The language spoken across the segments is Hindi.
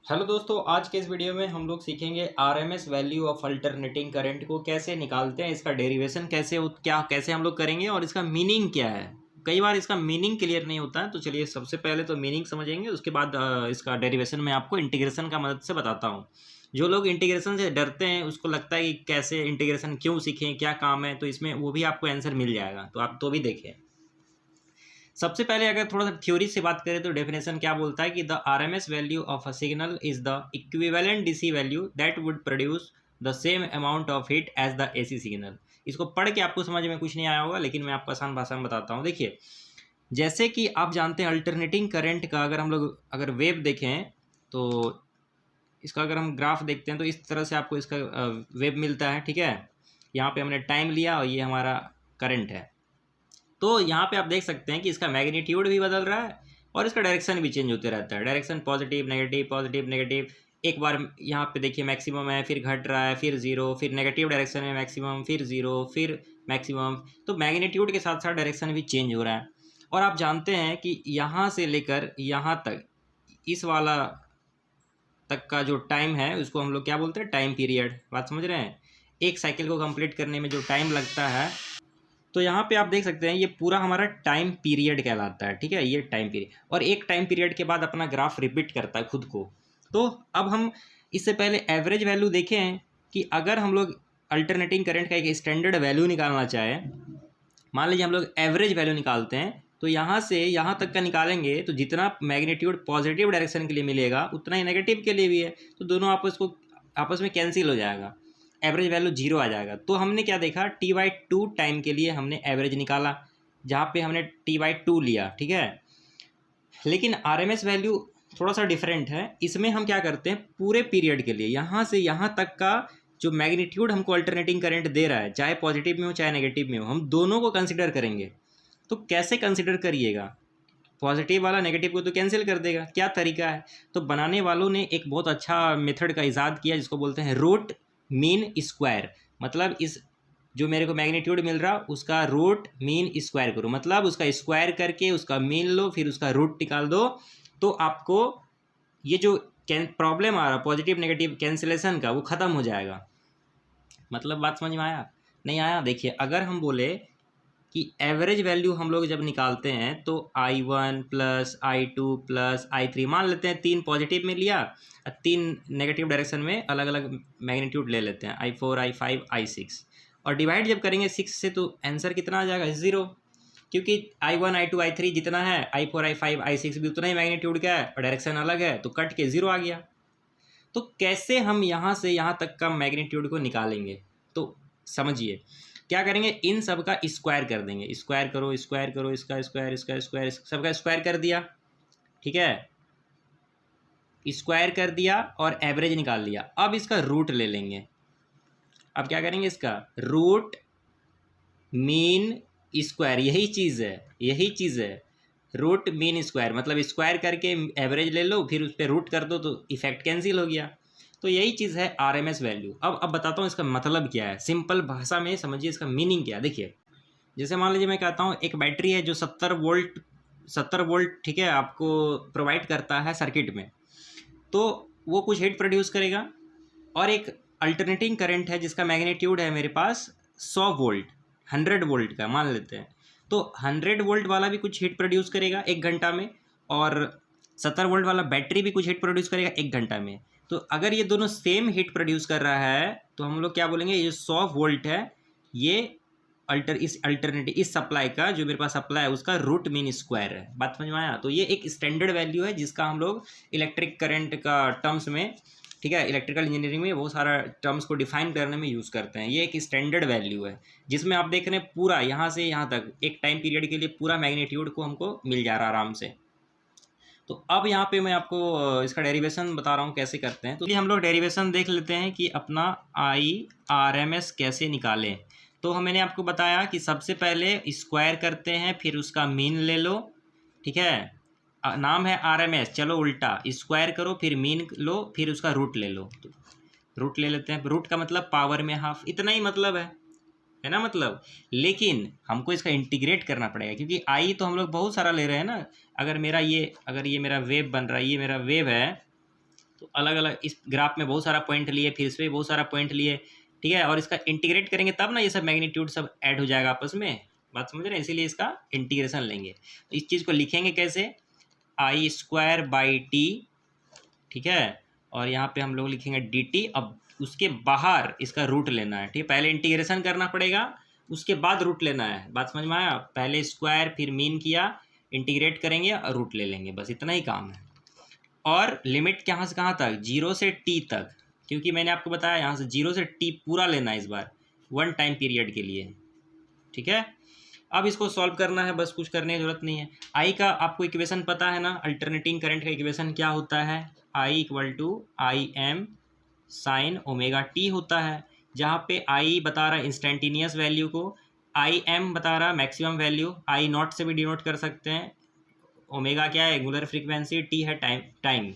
हेलो दोस्तों, आज के इस वीडियो में हम लोग सीखेंगे RMS value of alternating current को कैसे निकालते हैं, इसका डेरिवेशन कैसे हम लोग करेंगे और इसका मीनिंग क्या है। कई बार इसका मीनिंग क्लियर नहीं होता है, तो चलिए सबसे पहले तो मीनिंग समझेंगे, उसके बाद इसका डेरिवेशन मैं आपको इंटीग्रेशन का मदद से बताता हूँ। जो लोग इंटीग्रेशन से डरते हैं, उसको लगता है कि कैसे इंटीग्रेशन क्यों सीखें, क्या काम है, तो इसमें वो भी आपको आंसर मिल जाएगा, तो आप तो भी देखें। सबसे पहले अगर थोड़ा सा थ्योरी से बात करें तो डेफिनेशन क्या बोलता है कि the RMS value of a signal is the equivalent DC value that would produce the same amount of heat as the AC signal. इसको पढ़ के आपको समझ में कुछ नहीं आया होगा, लेकिन मैं आपको आसान भाषा में बताता हूँ। देखिए, जैसे कि आप जानते हैं अल्टरनेटिंग करंट का अगर हम लोग अगर वेव देखें तो इसका अगर हम ग्राफ देखते हैं तो इस तरह से आपको इसका वेव मिलता है। ठीक है, यहाँ पे हमने टाइम लिया और ये हमारा करंट है। तो यहाँ पे आप देख सकते हैं कि इसका मैग्नीट्यूड भी बदल रहा है और इसका डायरेक्शन भी चेंज होते रहता है। Direction positive negative. एक बार यहाँ पे देखिए मैक्सिमम है, फिर घट रहा है, फिर जीरो, फिर नेगेटिव डायरेक्शन में मैक्सिमम, फिर जीरो, फिर मैक्सिमम। तो मैग्नीट्यूड के साथ साथ डायरेक्शन भी चेंज हो रहा है। और आप जानते हैं कि यहाँ से लेकर यहाँ तक इस वाला तक का जो टाइम है उसको हम लोग क्या बोलते हैं, टाइम पीरियड। बात समझ रहे हैं? एक साइकिल को कंप्लीट करने में जो टाइम लगता है, तो यहाँ पे आप देख सकते हैं ये पूरा हमारा टाइम पीरियड कहलाता है। ठीक है, ये टाइम पीरियड, और एक टाइम पीरियड के बाद अपना ग्राफ रिपीट करता है खुद को। तो अब हम इससे पहले एवरेज वैल्यू देखें कि अगर हम लोग अल्टरनेटिंग करंट का एक स्टैंडर्ड वैल्यू निकालना चाहें, मान लीजिए हम लोग एवरेज वैल्यू निकालते हैं, तो यहाँ से यहाँ तक का निकालेंगे तो जितना मैग्नीट्यूड पॉजिटिव डायरेक्शन के लिए मिलेगा उतना ही नेगेटिव के लिए भी है, तो दोनों आपस में कैंसिल हो जाएगा, एवरेज वैल्यू जीरो आ जाएगा। तो हमने क्या देखा, T/2 टाइम के लिए हमने एवरेज निकाला, जहाँ पे हमने T/2 लिया। ठीक है, लेकिन आरएमएस वैल्यू थोड़ा सा डिफरेंट है। इसमें हम क्या करते हैं, पूरे पीरियड के लिए यहाँ से यहाँ तक का जो मैग्नीट्यूड हमको अल्टरनेटिंग करंट दे रहा है, चाहे पॉजिटिव में हो चाहे नेगेटिव में हो, हम दोनों को कंसिडर करेंगे। तो कैसे कंसिडर करिएगा, पॉजिटिव वाला नेगेटिव को तो कैंसिल कर देगा। क्या तरीका है, तो बनाने वालों ने एक बहुत अच्छा मेथड का इजाद किया जिसको बोलते हैं रूट मीन स्क्वायर। मतलब इस जो मेरे को मैग्नीट्यूड मिल रहा उसका रूट मीन स्क्वायर करो, मतलब उसका स्क्वायर करके उसका मीन लो, फिर उसका रूट निकाल दो। तो आपको ये जो प्रॉब्लम आ रहा पॉजिटिव नेगेटिव कैंसिलेशन का, वो ख़त्म हो जाएगा। मतलब बात समझ में आया? नहीं आया? देखिए, अगर हम बोले कि एवरेज वैल्यू हम लोग जब निकालते हैं तो I1 plus I2 plus I3 मान लेते हैं, तीन पॉजिटिव में लिया और तीन नेगेटिव डायरेक्शन में अलग अलग मैग्नीट्यूड ले लेते हैं, I4 I5 I6, और डिवाइड जब करेंगे 6 से तो आंसर कितना आ जाएगा, ज़ीरो। क्योंकि I1 I2 I3 जितना है, I4 I5 I6 भी उतना ही मैग्नीट्यूड का है और डायरेक्शन अलग है, तो कट के ज़ीरो आ गया। तो कैसे हम यहाँ से यहाँ तक का मैग्नीट्यूड को निकालेंगे, तो समझिए क्या करेंगे, इन सब का स्क्वायर कर देंगे। स्क्वायर करो, स्क्वायर करो, इसका स्क्वायर, इसका स्क्वायर, सबका स्क्वायर कर दिया। ठीक है, स्क्वायर कर दिया और एवरेज निकाल लिया। अब इसका रूट ले लेंगे। अब क्या करेंगे, इसका रूट मीन स्क्वायर, यही चीज़ है रूट मीन स्क्वायर। मतलब स्क्वायर करके एवरेज ले लो, फिर उस पर रूट कर दो तो इफेक्ट कैंसिल हो गया। तो यही चीज़ है आरएमएस वैल्यू। अब बताता हूँ इसका मतलब क्या है, सिंपल भाषा में समझिए इसका मीनिंग क्या है। देखिए, जैसे मान लीजिए मैं कहता हूँ एक बैटरी है जो 70 वोल्ट ठीक है आपको प्रोवाइड करता है सर्किट में, तो वो कुछ हीट प्रोड्यूस करेगा। और एक अल्टरनेटिंग करंट है जिसका मैग्नीट्यूड है मेरे पास 100 वोल्ट, 100 वोल्ट का मान लेते हैं, तो 100 वोल्ट वाला भी कुछ हीट प्रोड्यूस करेगा 1 घंटा में, और 70 वोल्ट वाला बैटरी भी कुछ हीट प्रोड्यूस करेगा 1 घंटा में। तो अगर ये दोनों सेम हीट प्रोड्यूस कर रहा है तो हम लोग क्या बोलेंगे, ये 100 वोल्ट है, ये इस सप्लाई का जो मेरे पास सप्लाई है उसका रूट मीन स्क्वायर है। बात समझ में आया? तो ये एक स्टैंडर्ड वैल्यू है जिसका हम लोग इलेक्ट्रिक करंट का टर्म्स में, ठीक है, इलेक्ट्रिकल इंजीनियरिंग में वो सारा टर्म्स को डिफाइन करने में यूज़ करते हैं। ये एक स्टैंडर्ड वैल्यू है जिसमें आप देख रहे हैं पूरा यहाँ से यहाँ तक एक टाइम पीरियड के लिए पूरा मैग्नीट्यूड को हमको मिल जा रहा है आराम से। तो अब यहाँ पे मैं आपको इसका डेरिवेशन बता रहा हूँ कैसे करते हैं। तो हम लोग डेरिवेशन देख लेते हैं कि अपना IRMS कैसे निकालें। तो मैंने आपको बताया कि सबसे पहले स्क्वायर करते हैं, फिर उसका मीन ले लो। ठीक है, नाम है RMS, चलो उल्टा स्क्वायर करो, फिर मीन लो, फिर उसका रूट ले लो। तो रूट ले लेते हैं, रूट का मतलब पावर में हाफ, इतना ही मतलब है ना मतलब। लेकिन हमको इसका इंटीग्रेट करना पड़ेगा क्योंकि आई तो हम लोग बहुत सारा ले रहे हैं ना। अगर ये मेरा वेव बन रहा है, ये मेरा वेव है, तो अलग अलग इस ग्राफ में बहुत सारा पॉइंट लिए, फिर इस पर बहुत सारा पॉइंट लिए, ठीक है, और इसका इंटीग्रेट करेंगे तब ना ये सब मैग्नीट्यूड सब ऐड हो जाएगा आपस में, बात समझ रहे हैं, इसीलिए इसका इंटीग्रेशन लेंगे। तो इस चीज़ को लिखेंगे कैसे, आई स्क्वायर बाई टी, ठीक है, और यहाँ पे हम लोग लिखेंगे डी टी। अब उसके बाहर इसका रूट लेना है, ठीक है, पहले इंटीग्रेशन करना पड़ेगा, उसके बाद रूट लेना है, बात समझ में आया, पहले स्क्वायर फिर मीन किया, इंटीग्रेट करेंगे और रूट ले लेंगे, बस इतना ही काम है। और लिमिट कहाँ से कहाँ तक, 0 से टी तक, क्योंकि मैंने आपको बताया यहाँ से 0 से टी पूरा लेना है इस बार, 1 टाइम पीरियड के लिए, ठीक है। अब इसको सॉल्व करना है, बस कुछ करने की जरूरत नहीं है। आई का आपको इक्वेशन पता है ना, अल्टरनेटिंग करंट का इक्वेशन क्या होता है, I equal to I M sine omega T होता है, जहाँ पे आई बता रहा है इंस्टेंटेनियस वैल्यू को, आई एम बता रहा है मैक्सिमम वैल्यू, आई नॉट से भी डिनोट कर सकते हैं, ओमेगा क्या है एंगुलर फ्रीक्वेंसी, टी है टाइम।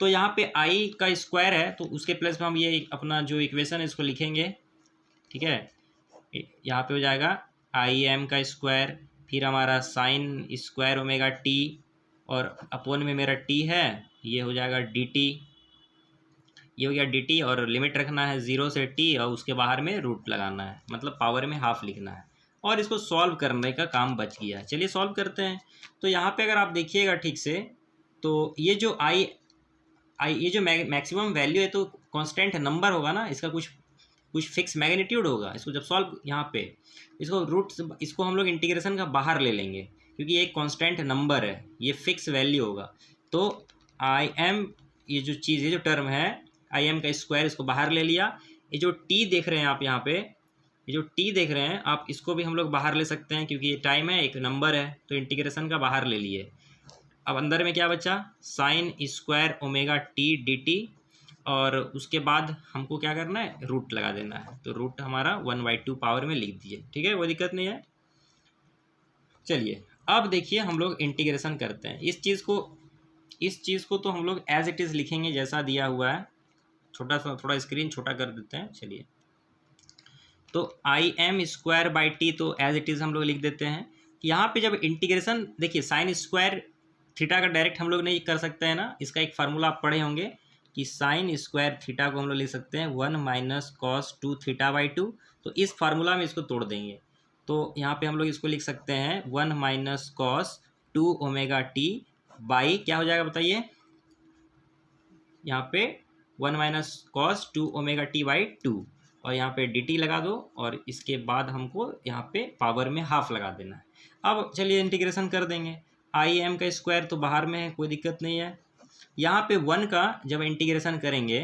तो यहाँ पे आई का स्क्वायर है तो उसके प्लस में हम ये अपना जो इक्वेशन है इसको लिखेंगे, ठीक है, यहाँ पे हो जाएगा आई एम का स्क्वायर, फिर हमारा साइन स्क्वायर ओमेगा टी, और अपोन में मेरा टी है, ये हो जाएगा डी टी, ये हो गया डी टी, और लिमिट रखना है 0 से टी, और उसके बाहर में रूट लगाना है, मतलब पावर में हाफ लिखना है, और इसको सॉल्व करने का काम बच गया। चलिए सॉल्व करते हैं। तो यहाँ पे अगर आप देखिएगा ठीक से, तो ये जो आई ये जो मैक्सिमम वैल्यू है तो कांस्टेंट नंबर होगा ना, इसका कुछ फिक्स मैग्नीट्यूड होगा। इसको जब सॉल्व यहाँ पे इसको रूट, इसको हम लोग इंटीग्रेशन का बाहर ले लेंगे, क्योंकि ये एक कांस्टेंट नंबर है, ये फिक्स वैल्यू होगा। तो आई एम, ये जो चीज़, ये जो टर्म है आई एम का स्क्वायर, इसको बाहर ले लिया। ये जो टी देख रहे हैं आप यहाँ पे, ये जो टी देख रहे हैं आप, इसको भी हम लोग बाहर ले सकते हैं, क्योंकि ये टाइम है, एक नंबर है, तो इंटीग्रेशन का बाहर ले लिए। अब अंदर में क्या बचा, sine square omega T D T, और उसके बाद हमको क्या करना है, रूट लगा देना है। तो रूट हमारा 1/2 पावर में लिख दिए, ठीक है, कोई दिक्कत नहीं है। चलिए अब देखिए हम लोग इंटीग्रेशन करते हैं इस चीज़ को तो हम लोग एज इट इज़ लिखेंगे जैसा दिया हुआ है। छोटा सा थोड़ा स्क्रीन छोटा कर देते हैं। चलिए, तो I am square by T तो एज इट इज़ हम लोग लिख देते हैं। यहाँ पे जब इंटीग्रेशन, देखिए साइन स्क्वायर थीटा का डायरेक्ट हम लोग नहीं कर सकते हैं ना, इसका एक फार्मूला आप पढ़े होंगे कि साइन स्क्वायर थीटा को हम लोग लिख सकते हैं 1 माइनस कॉस 2 थीटा बाई 2। तो इस फार्मूला में इसको तोड़ देंगे, तो यहाँ पे हम लोग इसको लिख सकते हैं 1 minus cos 2 omega T by, क्या हो जाएगा बताइए, यहाँ पे 1 minus cos 2 omega T by 2, और यहाँ पे डी टी लगा दो, और इसके बाद हमको यहाँ पे पावर में हाफ लगा देना है। अब चलिए इंटीग्रेशन कर देंगे। आई एम का स्क्वायर तो बाहर में है, कोई दिक्कत नहीं है। यहाँ पे 1 का जब इंटीग्रेशन करेंगे,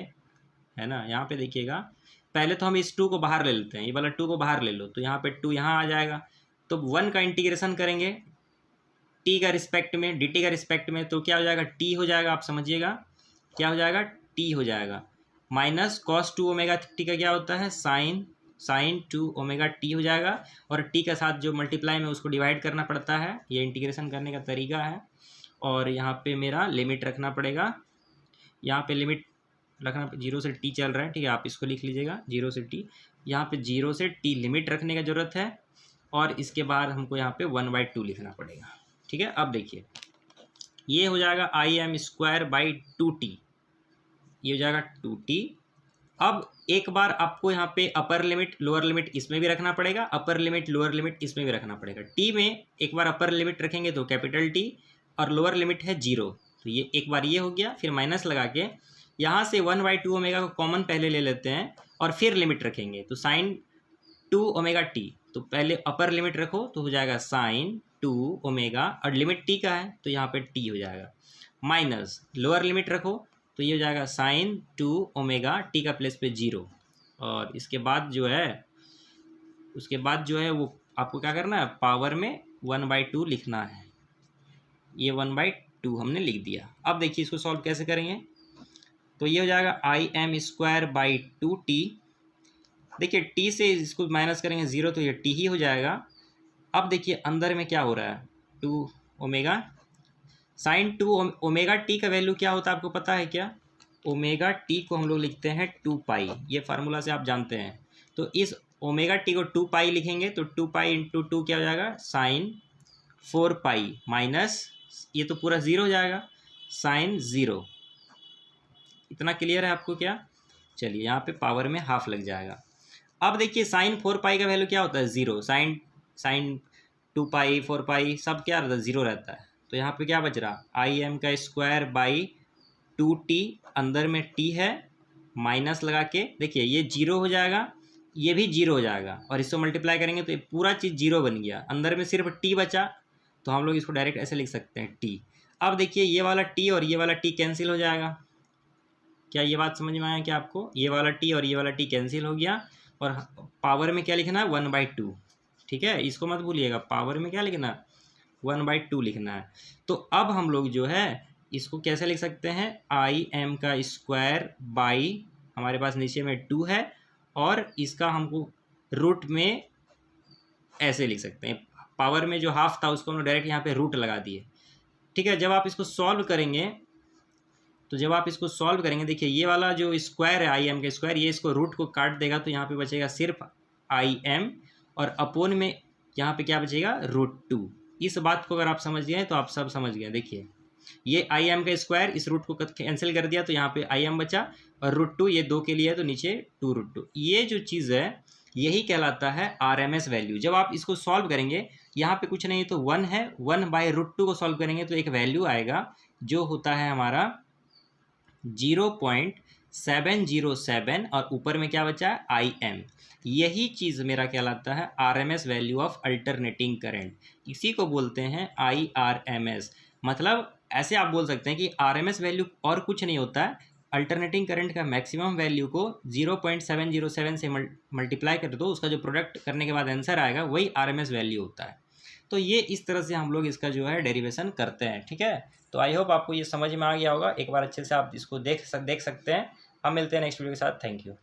है ना, यहाँ पे देखिएगा, पहले तो हम इस 2 को बाहर ले लेते हैं, ये वाला 2 को बाहर ले लो, तो यहाँ पे 2 यहाँ आ जाएगा। तो 1 का इंटीग्रेशन करेंगे टी का रिस्पेक्ट में, डी टी का रिस्पेक्ट में, तो क्या हो जाएगा, टी हो जाएगा, आप समझिएगा क्या हो जाएगा, टी हो जाएगा, माइनस कॉस 2 ओमेगा टी का क्या होता है, साइन 2 ओमेगा टी हो जाएगा, और टी के साथ जो मल्टीप्लाई में उसको डिवाइड करना पड़ता है, ये इंटीग्रेशन करने का तरीका है। और यहाँ पे मेरा लिमिट रखना पड़ेगा, यहाँ पे लिमिट रखना 0 से टी चल रहा है, ठीक है, आप इसको लिख लीजिएगा 0 से टी, यहाँ पे 0 से टी लिमिट रखने का ज़रूरत है, और इसके बाद हमको यहाँ पे 1/2 लिखना पड़ेगा, ठीक है। अब देखिए ये हो जाएगा I am square by 2t, ये हो जाएगा 2t। अब एक बार आपको यहाँ पे अपर लिमिट लोअर लिमिट इसमें भी रखना पड़ेगा, अपर लिमिट लोअर लिमिट इसमें भी रखना पड़ेगा। टी में एक बार अपर लिमिट रखेंगे तो कैपिटल टी, और लोअर लिमिट है 0, तो ये एक बार ये हो गया, फिर माइनस लगा के यहाँ से 1/2 ओमेगा को कॉमन पहले ले लेते हैं, और फिर लिमिट रखेंगे, तो साइन 2 ओमेगा टी, तो पहले अपर लिमिट रखो तो हो जाएगा साइन 2 ओमेगा, और लिमिट टी का है तो यहाँ पे टी हो जाएगा, माइनस लोअर लिमिट रखो तो ये हो जाएगा साइन 2 ओमेगा, टी का प्लेस पे 0, और इसके बाद जो है वो आपको क्या करना है, पावर में 1/2 लिखना है, ये 1/2 हमने लिख दिया। अब देखिए इसको सॉल्व कैसे करेंगे, तो ये हो जाएगा I am square by 2t, देखिए टी से इसको माइनस करेंगे 0 तो ये टी ही हो जाएगा। अब देखिए अंदर में क्या हो रहा है, 2 ओमेगा, साइन 2 ओमेगा टी का वैल्यू क्या होता है आपको पता है क्या, ओमेगा टी को हम लोग लिखते हैं 2 पाई, ये फार्मूला से आप जानते हैं। तो इस ओमेगा टी को 2 पाई लिखेंगे, तो 2 पाई इंटू 2 क्या हो जाएगा, साइन 4 पाई, माइनस ये तो पूरा 0 हो जाएगा, साइन 0, इतना क्लियर है आपको क्या? चलिए यहाँ पे पावर में हाफ लग जाएगा। अब देखिए साइन 4 पाई का वैल्यू क्या होता है? 0। साइन 2 पाई 4 पाई सब क्या रहता है? 0 रहता है। तो यहाँ पे क्या बच रहा? आई एम का स्क्वायर बाई 2t, अंदर में t है, माइनस लगा के देखिए ये 0 हो जाएगा, ये भी 0 हो जाएगा, और इसको मल्टीप्लाई करेंगे तो ये पूरा चीज़ 0 बन गया, अंदर में सिर्फ t बचा, तो हम लोग इसको डायरेक्ट ऐसे लिख सकते हैं t। अब देखिए ये वाला t और ये वाला t कैंसिल हो जाएगा। क्या ये बात समझ में आया क्या आपको? ये वाला t और ये वाला t कैंसिल हो गया, और पावर में क्या लिखना है? 1/2। ठीक है, इसको मत भूलिएगा, पावर में क्या लिखना है? 1/2 लिखना है। तो अब हम लोग जो है इसको कैसे लिख सकते हैं? आई एम का स्क्वायर बाई, हमारे पास नीचे में 2 है, और इसका हमको रूट में ऐसे लिख सकते हैं। पावर में जो हाफ था उसको हम डायरेक्ट यहाँ पे रूट लगा दिए। ठीक है, जब आप इसको सॉल्व करेंगे देखिए ये वाला जो स्क्वायर है आई एम का स्क्वायर, ये इसको रूट को काट देगा, तो यहाँ पे बचेगा सिर्फ आई एम, और अपोन में यहाँ पे क्या बचेगा? √2। इस बात को अगर आप समझ गए तो आप सब समझ गए। देखिए ये आई एम का स्क्वायर इस रूट को कैंसिल कर दिया, तो यहाँ पे आई एम बचा, और √2 ये 2 के लिए है तो नीचे 2√2। ये जो चीज़ है यही कहलाता है RMS वैल्यू। जब आप इसको सॉल्व करेंगे, यहाँ पे कुछ नहीं तो 1 है, 1/√2 को सॉल्व करेंगे तो एक वैल्यू आएगा जो होता है हमारा 0.707, और ऊपर में क्या बचा है? I am. यही चीज़ मेरा कहलाता है RMS value of alternating current. इसी को बोलते हैं IRMS। मतलब ऐसे आप बोल सकते हैं कि RMS वैल्यू और कुछ नहीं होता है, अल्टरनेटिंग करंट का मैक्सिमम वैल्यू को 0.707 से मल्टीप्लाई कर दो, उसका जो प्रोडक्ट करने के बाद आंसर आएगा वही RMS वैल्यू होता है। तो ये इस तरह से हम लोग इसका जो है डेरिवेशन करते हैं। ठीक है, तो आई होप आपको ये समझ में आ गया होगा। एक बार अच्छे से आप इसको देख सकते हैं। हम मिलते हैं नेक्स्ट वीडियो के साथ। Thank you.